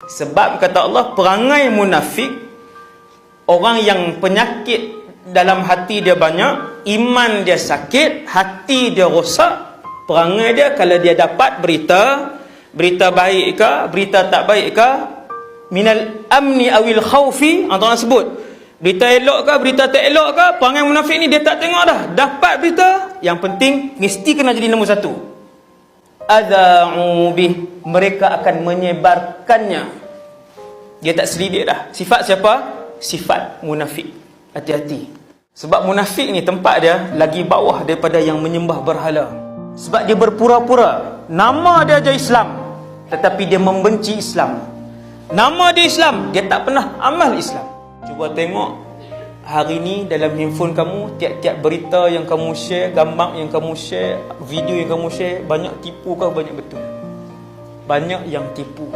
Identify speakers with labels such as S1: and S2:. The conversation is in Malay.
S1: Sebab kata Allah, perangai munafik, orang yang penyakit dalam hati dia banyak, iman dia sakit, hati dia rosak, perangai dia kalau dia dapat berita baik ke, berita tak baik ke, minal amni awil khawfi, orang sebut berita elok ke, berita tak elok ke, perangai munafik ni dia tak tengok dah. Dapat berita, yang penting mesti kena jadi nombor satu. Adha'u bih, mereka akan menyebarkannya. Dia tak selidik dah. Sifat siapa? Sifat munafik. Hati-hati. Sebab munafik ni tempat dia lagi bawah daripada yang menyembah berhala. Sebab dia berpura-pura, nama dia aja Islam, tetapi dia membenci Islam. Nama dia Islam, dia tak pernah amal Islam. Cuba tengok hari ni dalam handphone kamu, tiap-tiap berita yang kamu share, gambar yang kamu share, video yang kamu share, banyak tipu ke banyak betul? Banyak yang tipu.